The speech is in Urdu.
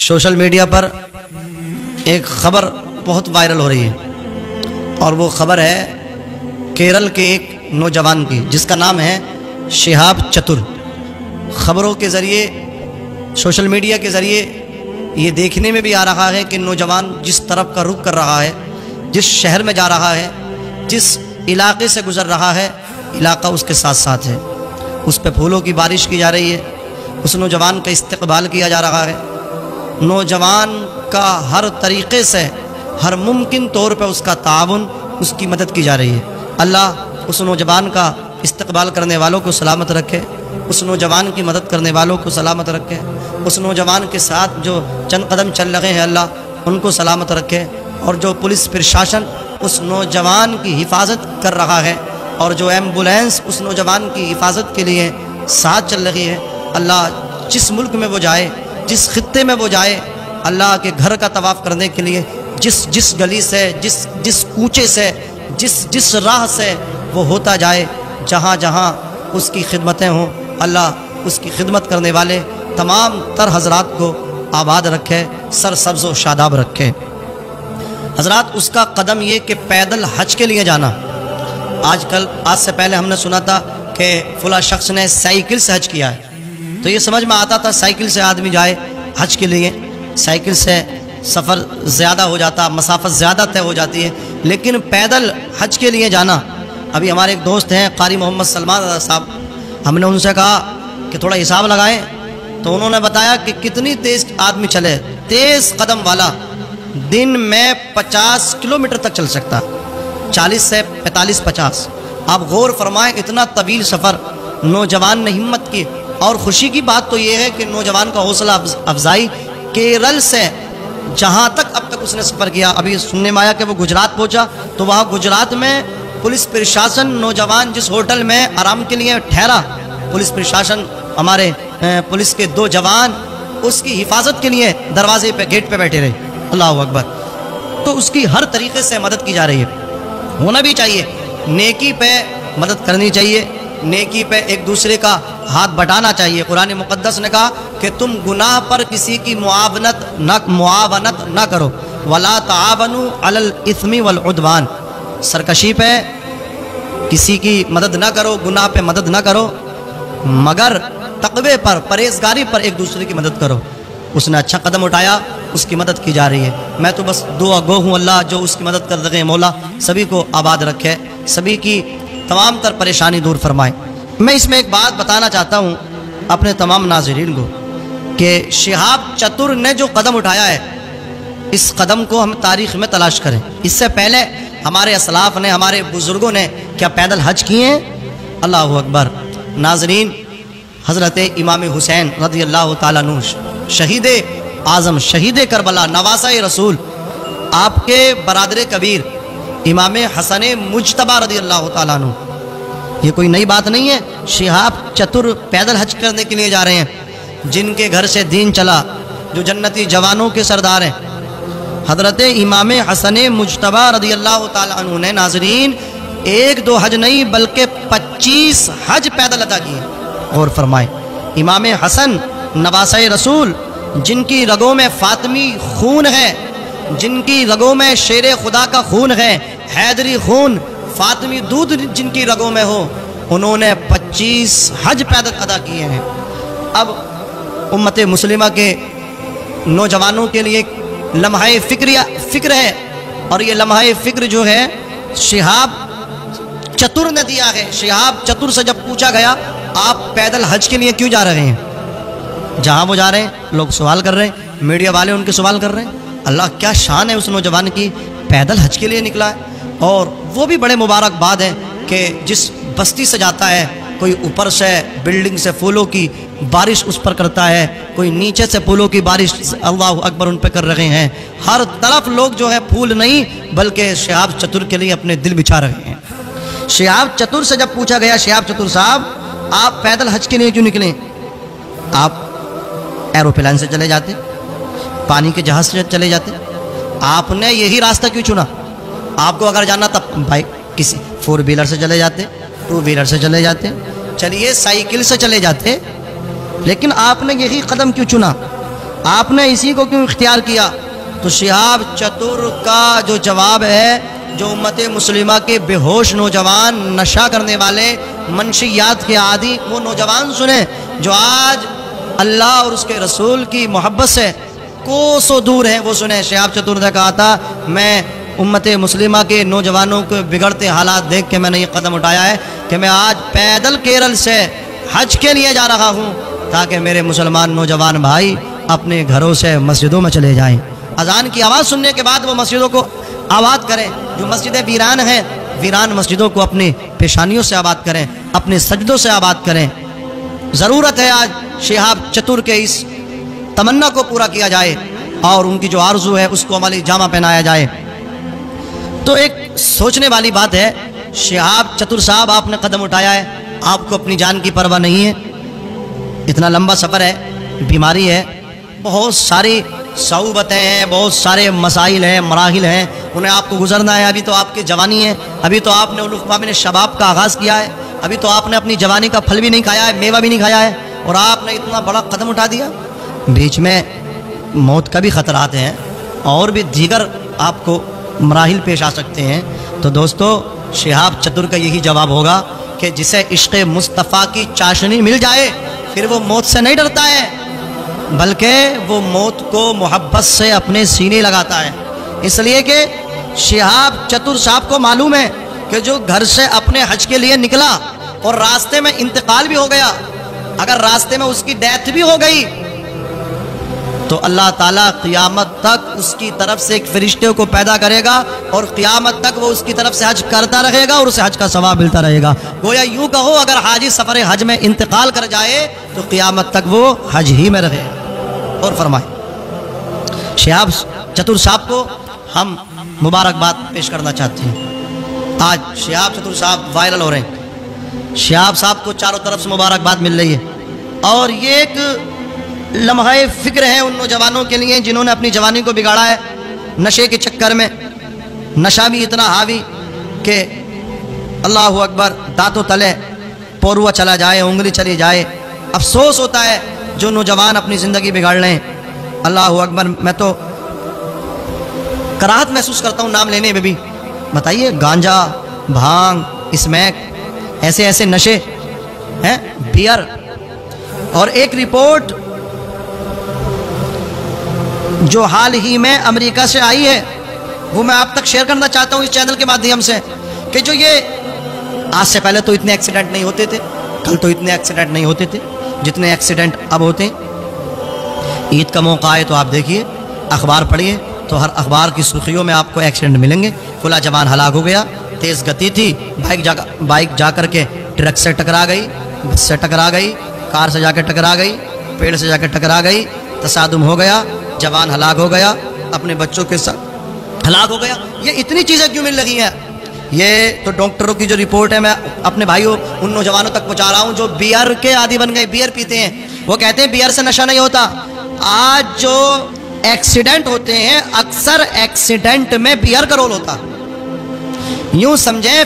سوشل میڈیا پر ایک خبر بہت وائرل ہو رہی ہے، اور وہ خبر ہے کیرل کے ایک نوجوان کی جس کا نام ہے شہاب چتر۔ خبروں کے ذریعے، سوشل میڈیا کے ذریعے یہ دیکھنے میں بھی آ رہا ہے کہ نوجوان جس طرف کا رخ کر رہا ہے، جس شہر میں جا رہا ہے، جس علاقے سے گزر رہا ہے، علاقہ اس کے ساتھ ساتھ ہے۔ اس پہ پھولوں کی بارش کی جا رہی ہے، اس نوجوان کا استقبال کیا جا رہا ہے، نوجوان کا ہر طریقے سے، ہر ممکن طور پہ اس کا تعاون، اس کی مدد کی جا رہی ہے۔ اللہ اس نوجوان کا استقبال کرنے والوں کو سلامت رکھے، اس نوجوان کی مدد کرنے والوں کو سلامت رکھے، اس نوجوان کے ساتھ جو چند قدم چل رہے ہیں اللہ ان کو سلامت رکھے، اور جو پولیس پرشاسن اس نوجوان کی حفاظت کر رہا ہے، اور جو ایمبولینس اس نوجوان کی حفاظت کے لیے ساتھ چل رہی ہے، اللہ جس ملک میں وہ جائے، جس خطے میں وہ جائے، اللہ کے گھر کا طواف کرنے کے لیے جس گلی سے، جس کوچے سے، جس راہ سے وہ ہوتا جائے، جہاں جہاں اس کی خدمتیں ہوں، اللہ اس کی خدمت کرنے والے تمام تر حضرات کو آباد رکھے، سرسبز و شاداب رکھے۔ حضرات، اس کا قدم یہ کہ پیدل حج کے لیے جانا، آج سے پہلے ہم نے سنا تھا کہ فلاں شخص نے سائیکل سے حج کیا ہے، تو یہ سمجھ میں آتا تھا سائیکل سے آدمی جائے حج کے لیے، سائیکل سے سفر زیادہ ہو جاتا، مسافت زیادہ طے ہو جاتی ہے، لیکن پیدل حج کے لیے جانا۔ ابھی ہمارے ایک دوست ہیں قاری محمد سلمان صاحب، ہم نے ان سے کہا کہ تھوڑا حساب لگائیں، تو انہوں نے بتایا کہ کتنی تیز آدمی چلے، تیز قدم والا دن میں 50 کلومیٹر تک چل سکتا، 40 سے 45-50۔ آپ غور فرمائیں، اتنا طویل سفر نوجوان نے ہمت کی، اور خوشی کی بات تو یہ ہے کہ نوجوان کا حوصلہ افزائی کیرل سے جہاں تک اب تک اس نے سفر کیا، ابھی سننے میں آیا کہ وہ گجرات پہنچا، تو وہاں گجرات میں پولیس پرشاسن نوجوان جس ہوٹل میں آرام کے لیے ٹھہرا، پولیس پرشاسن، ہمارے پولیس کے 2 جوان اس کی حفاظت کے لیے دروازے پہ، گیٹ پہ بیٹھے رہے۔ اللہ اکبر۔ تو اس کی ہر طریقے سے مدد کی جا رہی ہے، ہونا بھی چاہیے، نیکی پہ مدد کرنی چاہیے، نیکی پہ ایک دوسرے کا ہاتھ بٹانا چاہیے۔ قرآن مقدس نے کہا کہ تم گناہ پر کسی کی معاونت نہ کرو، وَلَا تَعَاوَنُوا عَلَى الْإِثْمِ وَالْعُدْوَانِ، سرکشی پہ کسی کی مدد نہ کرو، گناہ پہ مدد نہ کرو، مگر تقوی پر، پرہیزگاری پر ایک دوسرے کی مدد کرو۔ اس نے اچھا قدم اٹھایا، اس کی مدد کی جا رہی ہے۔ میں تو بس دعا گو ہوں، اللہ جو اس کی مدد کر رہے ہیں، مولا سبھی کو آباد رکھے، سبھی کی تمام تر پریشانی دور فرمائے۔ میں اس میں ایک بات بتانا چاہتا ہوں اپنے تمام ناظرین کو کہ شہاب چتر نے جو قدم اٹھایا ہے، اس قدم کو ہم تاریخ میں تلاش کریں۔ اس سے پہلے ہمارے اسلاف نے، ہمارے بزرگوں نے کیا پیدل حج کیے ہیں؟ اللہ اکبر۔ ناظرین، حضرت امام حسین رضی اللہ تعالیٰ عنہ، شہید اعظم، شہید کربلا، نواسہ رسول، آپ کے برادر کبیر امام حسن مجتبی رضی اللہ تعالیٰ عنہ، یہ کوئی نئی بات نہیں ہے۔ شہاب چتر پیدل حج کرنے کے لیے جا رہے ہیں، جن کے گھر سے دین چلا، جو جنتی جوانوں کے سردار ہیں، حضرت امام حسن مجتبی رضی اللہ تعالیٰ عنہ نے ناظرین 1-2 حج نہیں بلکہ 25 حج پیدل ادا کیے۔ غور فرمائیں، امام حسن نواسہ رسول، جن کی رگوں میں فاطمی خون ہے، جن کی رگوں میں شیر خدا کا خون ہے، حیدری خون، فاطمی دودھ جن کی رگوں میں ہو، انہوں نے 25 حج پیدل ادا کیے ہیں۔ اب امت مسلمہ کے نوجوانوں کے لیے ایک لمحہ فکر ہے، اور یہ لمحہ فکر جو ہے شہاب چتر نے دیا ہے۔ شہاب چتر سے جب پوچھا گیا آپ پیدل حج کے لیے کیوں جا رہے ہیں، جہاں وہ جا رہے ہیں لوگ سوال کر رہے ہیں، میڈیا والے ان کے سوال کر رہے ہیں، اللہ کیا شان ہے اس نوجوان کی، پیدل حج کے لیے نکلا ہے۔ اور وہ بھی بڑے مبارک بات ہے کہ جس بستی سے جاتا ہے، کوئی اوپر سے بلڈنگ سے پھولوں کی بارش اس پر کرتا ہے، کوئی نیچے سے پھولوں کی بارش اللہ اکبر ان پہ کر رہے ہیں، ہر طرف لوگ جو ہے پھول نہیں بلکہ شہاب چتر کے لیے اپنے دل بچھا رہے ہیں۔ شہاب چتر سے جب پوچھا گیا شہاب چتر صاحب آپ پیدل حج کے لیے کیوں نکلیں، آپ ایروپلین سے چلے جاتے، پانی کے جہاز سے چلے جاتے، آپ نے یہی راستہ کیوں چنا؟ آپ کو اگر جانا تب بائک کسی 4 ویلر سے چلے جاتے، 2 ویلر سے چلے جاتے، چلیے سائیکل سے چلے جاتے، لیکن آپ نے یہی قدم کیوں چنا؟ آپ نے اسی کو کیوں اختیار کیا؟ تو شہاب چتر کا جو جواب ہے، جو امت مسلمہ کے بے ہوش نوجوان، نشہ کرنے والے، منشیات کے عادی وہ نوجوان سنیں جو آج اللہ اور اس کے رسول کی محبت سے کوسوں دور ہیں، وہ سنیں۔ شہاب چتر نے کہا تھا میں امت مسلمہ کے نوجوانوں کے بگڑتے حالات دیکھ کے میں نے یہ قدم اٹھایا ہے کہ میں آج پیدل کیرل سے حج کے لیے جا رہا ہوں تاکہ میرے مسلمان نوجوان بھائی اپنے گھروں سے مسجدوں میں چلے جائیں، اذان کی آواز سننے کے بعد وہ مسجدوں کو آباد کریں، جو مسجدیں ویران ہیں ویران مسجدوں کو اپنی پیشانیوں سے آباد کریں، اپنے سجدوں سے آباد کریں۔ ضرورت ہے آج شہاب چتر کے اس تمنا کو پورا کیا جائے اور ان کی جو آرزو ہے اس کو عملی جامہ پہنایا جائے۔ تو ایک سوچنے والی بات ہے، شہاب چتر صاحب آپ نے قدم اٹھایا ہے، آپ کو اپنی جان کی پرواہ نہیں ہے، اتنا لمبا سفر ہے، بیماری ہے، بہت ساری صعوبتیں ہیں، بہت سارے مسائل ہیں، مراحل ہیں، انہیں آپ کو گزرنا ہے۔ ابھی تو آپ کی جوانی ہے، ابھی تو آپ نے علوم شباب کا آغاز کیا ہے، ابھی تو آپ نے اپنی جوانی کا پھل بھی نہیں کھایا ہے، میوہ بھی نہیں کھایا ہے، اور آپ نے اتنا بڑا قدم اٹھا دیا۔ بیچ میں موت کا بھی خطرات ہیں اور بھی دیگر آپ کو مراحل پیش آ سکتے ہیں۔ تو دوستو، شہاب چتر کا یہی جواب ہوگا کہ جسے عشق مصطفیٰ کی چاشنی مل جائے پھر وہ موت سے نہیں ڈرتا ہے، بلکہ وہ موت کو محبت سے اپنے سینے لگاتا ہے۔ اس لیے کہ شہاب چتر صاحب کو معلوم ہے کہ جو گھر سے اپنے حج کے لیے نکلا اور راستے میں انتقال بھی ہو گیا، اگر راستے میں اس کی ڈیتھ بھی ہو گئی تو اللہ تعالیٰ قیامت تک اس کی طرف سے ایک فرشتے کو پیدا کرے گا اور قیامت تک وہ اس کی طرف سے حج کرتا رہے گا اور اسے حج کا ثواب ملتا رہے گا۔ گویا یوں کہو اگر حاجی سفر حج میں انتقال کر جائے تو قیامت تک وہ حج ہی میں رہے۔ اور فرمائے شہاب چتر صاحب کو ہم مبارکباد پیش کرنا چاہتے ہیں۔ آج شہاب چتر صاحب وائرل ہو رہے ہیں، شہاب صاحب کو چاروں طرف سے مبارکباد مل رہی ہے، اور یہ ایک لمحہ فکر ہے ان نوجوانوں کے لیے جنہوں نے اپنی جوانی کو بگاڑا ہے نشے کے چکر میں۔ نشہ بھی اتنا حاوی کہ اللہ اکبر، دانتوں تلے پوروا چلا جائے، انگلی چلی جائے۔ افسوس ہوتا ہے جو نوجوان اپنی زندگی بگاڑ لیں۔ اللہ اکبر، میں تو کراہت محسوس کرتا ہوں نام لینے میں بھی۔ بتائیے، گانجا، بھانگ، اسمیک، ایسے ایسے نشے ہیں، بیئر۔ اور ایک رپورٹ جو حال ہی میں امریکہ سے آئی ہے وہ میں آپ تک شیئر کرنا چاہتا ہوں اس چینل کے مادھیم سے، کہ جو یہ آج سے پہلے تو اتنے ایکسیڈنٹ نہیں ہوتے تھے، کل تو اتنے ایکسیڈنٹ نہیں ہوتے تھے جتنے ایکسیڈنٹ اب ہوتے ہیں۔ عید کا موقع آئے تو آپ دیکھیے، اخبار پڑھیے تو ہر اخبار کی سرخیوں میں آپ کو ایکسیڈنٹ ملیں گے۔ فلاں جوان ہلاک ہو گیا، تیز گتی تھی، بائک جا کر کے ٹرک سے ٹکرا گئی، بس سے ٹکرا گئی، کار سے جا کے ٹکرا گئی، پیڑ سے جا کے ٹکرا گئی، تصادم ہو گیا، جوان ہلاک ہو گیا، اپنے بچوں کے ساتھ ہلاک ہو گیا۔ یہ اتنی چیزیں کیوں مل رہی ہیں؟ یہ تو ڈاکٹروں کی جو رپورٹ ہے میں اپنے بھائیوں ان نوجوانوں تک پہنچا رہا ہوں جو بیئر کے عادی بن گئے، بیئر پیتے ہیں۔ وہ کہتے ہیں بیئر سے نشہ نہیں ہوتا۔ آج جو ایکسیڈنٹ ہوتے ہیں اکثر ایکسیڈنٹ میں بیئر کا رول ہوتا۔ یوں سمجھیں